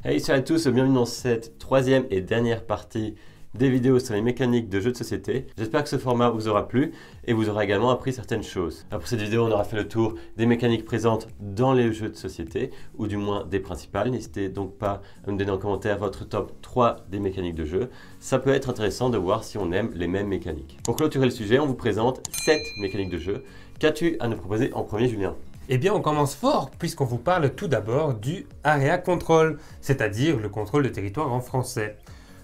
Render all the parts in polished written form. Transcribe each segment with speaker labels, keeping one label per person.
Speaker 1: Hey, salut à tous, bienvenue dans cette troisième et dernière partie des vidéos sur les mécaniques de jeux de société. J'espère que ce format vous aura plu et vous aura également appris certaines choses. Alors pour cette vidéo, on aura fait le tour des mécaniques présentes dans les jeux de société, ou du moins des principales. N'hésitez donc pas à me donner en commentaire votre top 3 des mécaniques de jeu. Ça peut être intéressant de voir si on aime les mêmes mécaniques. Pour clôturer le sujet, on vous présente 7 mécaniques de jeu. Qu'as-tu à nous proposer en premier, Julien ?
Speaker 2: Eh bien, on commence fort puisqu'on vous parle tout d'abord du Area Control, c'est-à-dire le contrôle de territoire en français.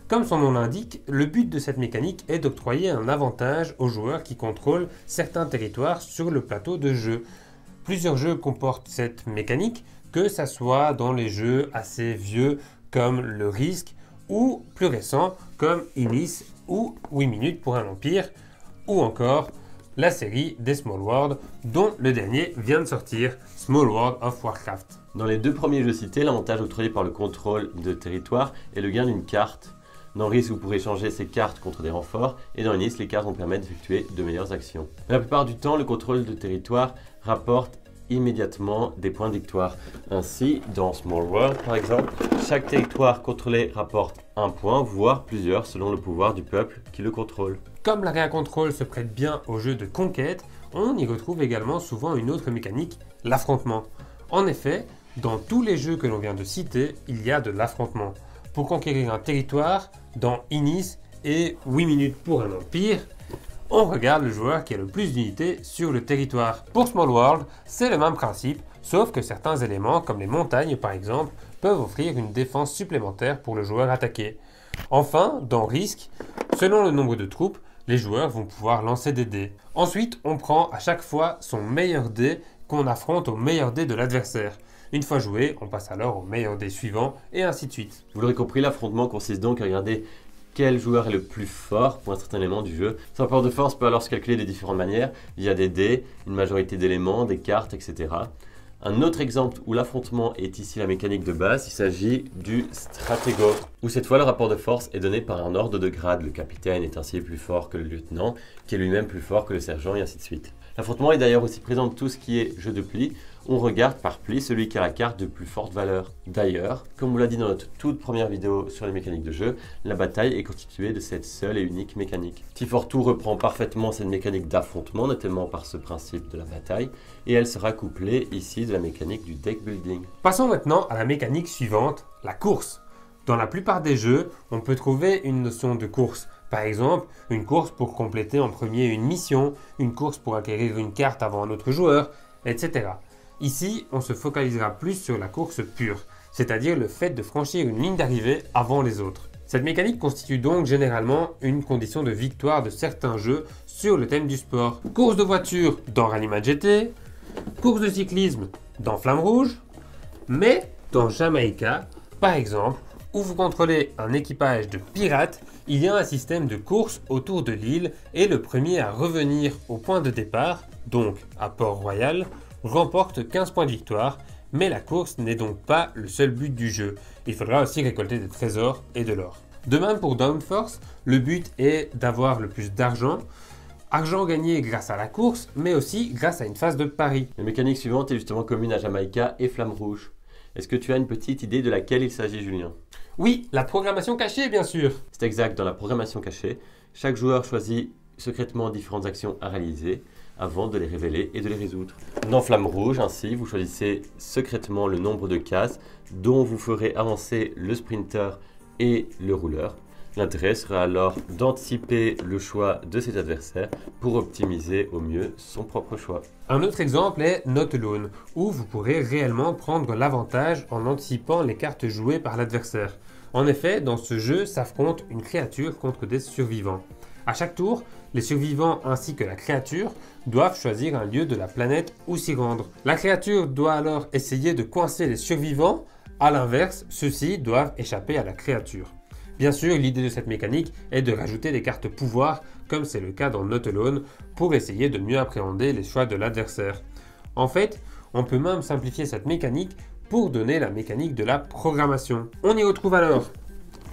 Speaker 2: Comme son nom l'indique, le but de cette mécanique est d'octroyer un avantage aux joueurs qui contrôlent certains territoires sur le plateau de jeu. Plusieurs jeux comportent cette mécanique, que ça soit dans les jeux assez vieux comme le Risk ou plus récents comme Inis ou 8 minutes pour un empire ou encore la série des Small World, dont le dernier vient de sortir, Small World of Warcraft.
Speaker 1: Dans les deux premiers jeux cités, l'avantage octroyé par le contrôle de territoire est le gain d'une carte. Dans Risk, vous pourrez changer ces cartes contre des renforts, et dans Inis, les cartes vont permettre d'effectuer de meilleures actions. Mais la plupart du temps, le contrôle de territoire rapporte immédiatement des points de victoire. Ainsi, dans Small World par exemple, chaque territoire contrôlé rapporte un point, voire plusieurs, selon le pouvoir du peuple qui le contrôle.
Speaker 2: Comme l'Area Control se prête bien aux jeux de conquête, on y retrouve également souvent une autre mécanique, l'affrontement. En effet, dans tous les jeux que l'on vient de citer, il y a de l'affrontement. Pour conquérir un territoire, dans Inis et 8 minutes pour un empire, on regarde le joueur qui a le plus d'unités sur le territoire. Pour Small World, c'est le même principe, sauf que certains éléments, comme les montagnes par exemple, peuvent offrir une défense supplémentaire pour le joueur attaqué. Enfin, dans Risk, selon le nombre de troupes, les joueurs vont pouvoir lancer des dés. Ensuite, on prend à chaque fois son meilleur dé qu'on affronte au meilleur dé de l'adversaire. Une fois joué, on passe alors au meilleur dé suivant, et ainsi de suite.
Speaker 1: Vous l'aurez compris, l'affrontement consiste donc à regarder quel joueur est le plus fort pour un certain élément du jeu. Son rapport de force peut alors se calculer de différentes manières. Il y a des dés, une majorité d'éléments, des cartes, etc. Un autre exemple où l'affrontement est ici la mécanique de base, il s'agit du Stratego, où cette fois le rapport de force est donné par un ordre de grade. Le capitaine est ainsi plus fort que le lieutenant, qui est lui-même plus fort que le sergent, et ainsi de suite. L'affrontement est d'ailleurs aussi présent dans tout ce qui est jeu de pli. On regarde par pli celui qui a la carte de plus forte valeur. D'ailleurs, comme on l'a dit dans notre toute première vidéo sur les mécaniques de jeu, la bataille est constituée de cette seule et unique mécanique. T42 reprend parfaitement cette mécanique d'affrontement, notamment par ce principe de la bataille, et elle sera couplée ici de la mécanique du deck building.
Speaker 2: Passons maintenant à la mécanique suivante, la course. Dans la plupart des jeux, on peut trouver une notion de course. Par exemple, une course pour compléter en premier une mission, une course pour acquérir une carte avant un autre joueur, etc. Ici, on se focalisera plus sur la course pure, c'est-à-dire le fait de franchir une ligne d'arrivée avant les autres. Cette mécanique constitue donc généralement une condition de victoire de certains jeux sur le thème du sport. Course de voiture dans Rallyman GT, course de cyclisme dans Flamme Rouge, mais dans Jamaïca, par exemple, où vous contrôlez un équipage de pirates, il y a un système de course autour de l'île et le premier à revenir au point de départ, donc à Port-Royal, remporte 15 points de victoire, mais la course n'est donc pas le seul but du jeu. Il faudra aussi récolter des trésors et de l'or. De même pour Downforce, le but est d'avoir le plus d'argent, argent gagné grâce à la course, mais aussi grâce à une phase de pari.
Speaker 1: La mécanique suivante est justement commune à Jamaïca et Flamme Rouge. Est-ce que tu as une petite idée de laquelle il s'agit, Julien ?
Speaker 2: Oui, la programmation cachée, bien sûr.
Speaker 1: C'est exact, dans la programmation cachée, chaque joueur choisit secrètement différentes actions à réaliser avant de les révéler et de les résoudre. Dans Flamme Rouge, ainsi, vous choisissez secrètement le nombre de cases dont vous ferez avancer le sprinter et le rouleur. L'intérêt sera alors d'anticiper le choix de ses adversaires pour optimiser au mieux son propre choix.
Speaker 2: Un autre exemple est Not Alone, où vous pourrez réellement prendre l'avantage en anticipant les cartes jouées par l'adversaire. En effet, dans ce jeu s'affronte une créature contre des survivants. À chaque tour, les survivants ainsi que la créature doivent choisir un lieu de la planète où s'y rendre. La créature doit alors essayer de coincer les survivants, à l'inverse, ceux-ci doivent échapper à la créature. Bien sûr, l'idée de cette mécanique est de rajouter des cartes pouvoir, comme c'est le cas dans Not Alone, pour essayer de mieux appréhender les choix de l'adversaire. En fait, on peut même simplifier cette mécanique pour donner la mécanique de la programmation. On y retrouve alors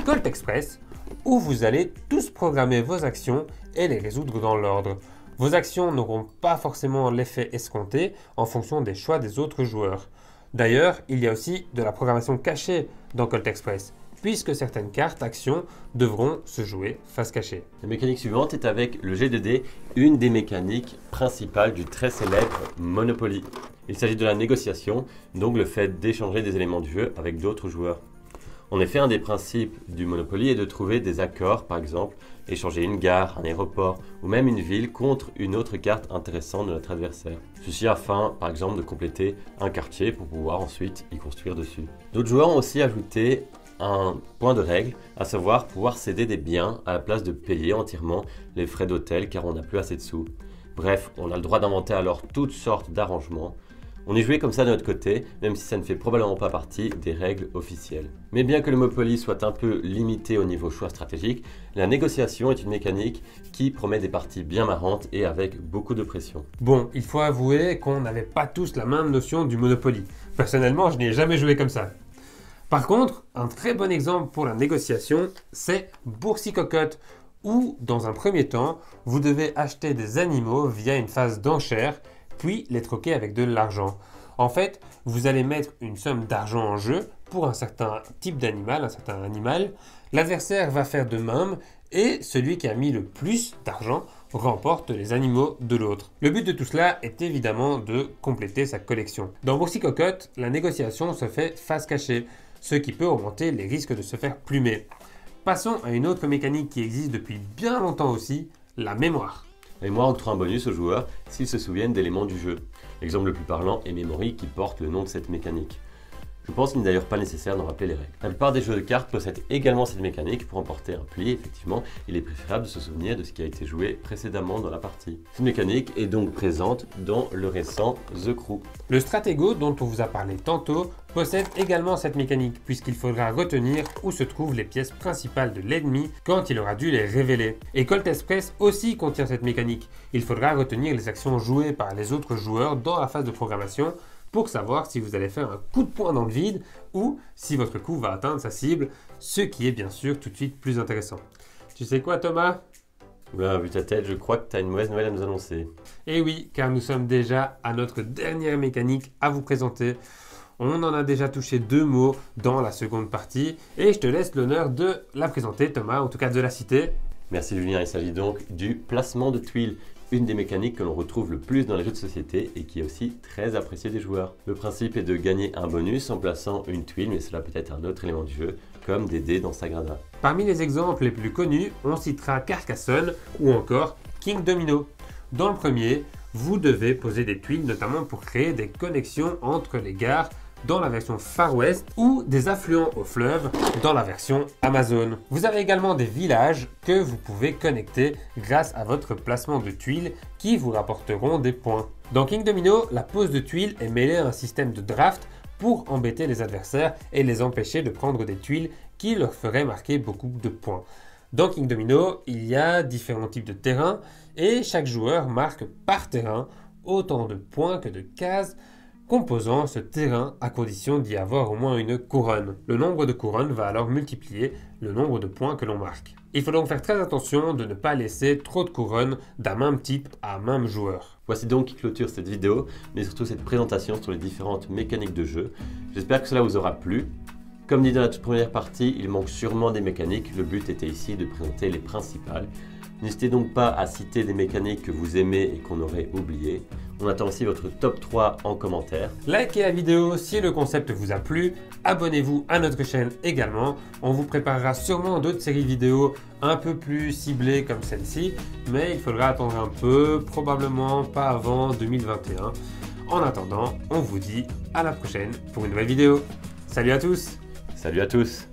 Speaker 2: Colt Express, où vous allez tous programmer vos actions et les résoudre dans l'ordre. Vos actions n'auront pas forcément l'effet escompté en fonction des choix des autres joueurs. D'ailleurs, il y a aussi de la programmation cachée dans Colt Express, puisque certaines cartes actions devront se jouer face cachée.
Speaker 1: La mécanique suivante est avec le jet de dés, une des mécaniques principales du très célèbre Monopoly. Il s'agit de la négociation, donc le fait d'échanger des éléments du jeu avec d'autres joueurs. En effet, un des principes du Monopoly est de trouver des accords, par exemple, échanger une gare, un aéroport ou même une ville contre une autre carte intéressante de notre adversaire. Ceci afin, par exemple, de compléter un quartier pour pouvoir ensuite y construire dessus. D'autres joueurs ont aussi ajouté un point de règle, à savoir pouvoir céder des biens à la place de payer entièrement les frais d'hôtel car on n'a plus assez de sous. Bref, on a le droit d'inventer alors toutes sortes d'arrangements. On est joué comme ça de notre côté, même si ça ne fait probablement pas partie des règles officielles. Mais bien que le Monopoly soit un peu limité au niveau choix stratégique, la négociation est une mécanique qui promet des parties bien marrantes et avec beaucoup de pression.
Speaker 2: Bon, il faut avouer qu'on n'avait pas tous la même notion du Monopoly. Personnellement, je n'y ai jamais joué comme ça. Par contre, un très bon exemple pour la négociation, c'est Boursicocotte, où, dans un premier temps, vous devez acheter des animaux via une phase d'enchère, puis les troquer avec de l'argent. En fait, vous allez mettre une somme d'argent en jeu pour un certain type d'animal, un certain animal. L'adversaire va faire de même et celui qui a mis le plus d'argent remporte les animaux de l'autre. Le but de tout cela est évidemment de compléter sa collection. Dans Boursicocotte, la négociation se fait face cachée, ce qui peut augmenter les risques de se faire plumer. Passons à une autre mécanique qui existe depuis bien longtemps aussi, la mémoire.
Speaker 1: La mémoire octroie un bonus aux joueurs s'ils se souviennent d'éléments du jeu. L'exemple le plus parlant est Memory qui porte le nom de cette mécanique. Je pense qu'il n'est d'ailleurs pas nécessaire d'en rappeler les règles. La plupart des jeux de cartes possèdent également cette mécanique pour emporter un pli. Effectivement, il est préférable de se souvenir de ce qui a été joué précédemment dans la partie. Cette mécanique est donc présente dans le récent The Crew.
Speaker 2: Le Stratego, dont on vous a parlé tantôt, possède également cette mécanique, puisqu'il faudra retenir où se trouvent les pièces principales de l'ennemi quand il aura dû les révéler. Et Colt Express aussi contient cette mécanique. Il faudra retenir les actions jouées par les autres joueurs dans la phase de programmation, pour savoir si vous allez faire un coup de poing dans le vide ou si votre coup va atteindre sa cible, ce qui est bien sûr tout de suite plus intéressant. Tu sais quoi, Thomas?
Speaker 1: Oula, vu ta tête, je crois que tu as une mauvaise nouvelle à nous annoncer.
Speaker 2: Eh oui, car nous sommes déjà à notre dernière mécanique à vous présenter. On en a déjà touché 2 mots dans la seconde partie et je te laisse l'honneur de la présenter, Thomas, en tout cas de la citer.
Speaker 1: Merci Julien, il s'agit donc du placement de tuiles. Une des mécaniques que l'on retrouve le plus dans les jeux de société et qui est aussi très appréciée des joueurs. Le principe est de gagner un bonus en plaçant une tuile, mais cela peut être un autre élément du jeu, comme des dés dans Sagrada.
Speaker 2: Parmi les exemples les plus connus, on citera Carcassonne ou encore King Domino. Dans le premier, vous devez poser des tuiles notamment pour créer des connexions entre les gares dans la version Far West ou des affluents au fleuve dans la version Amazon. Vous avez également des villages que vous pouvez connecter grâce à votre placement de tuiles qui vous rapporteront des points. Dans King Domino, la pose de tuiles est mêlée à un système de draft pour embêter les adversaires et les empêcher de prendre des tuiles qui leur feraient marquer beaucoup de points. Dans King Domino, il y a différents types de terrains et chaque joueur marque par terrain autant de points que de cases composant ce terrain à condition d'y avoir au moins une couronne. Le nombre de couronnes va alors multiplier le nombre de points que l'on marque. Il faut donc faire très attention de ne pas laisser trop de couronnes d'un même type à un même joueur.
Speaker 1: Voici donc qui clôture cette vidéo, mais surtout cette présentation sur les différentes mécaniques de jeu. J'espère que cela vous aura plu. Comme dit dans la toute première partie, il manque sûrement des mécaniques, le but était ici de présenter les principales. N'hésitez donc pas à citer des mécaniques que vous aimez et qu'on aurait oubliées. On attend aussi votre top 3 en commentaire.
Speaker 2: Likez la vidéo si le concept vous a plu, abonnez-vous à notre chaîne également. On vous préparera sûrement d'autres séries vidéo un peu plus ciblées comme celle-ci, mais il faudra attendre un peu, probablement pas avant 2021. En attendant, on vous dit à la prochaine pour une nouvelle vidéo. Salut à tous!
Speaker 1: Salut à tous!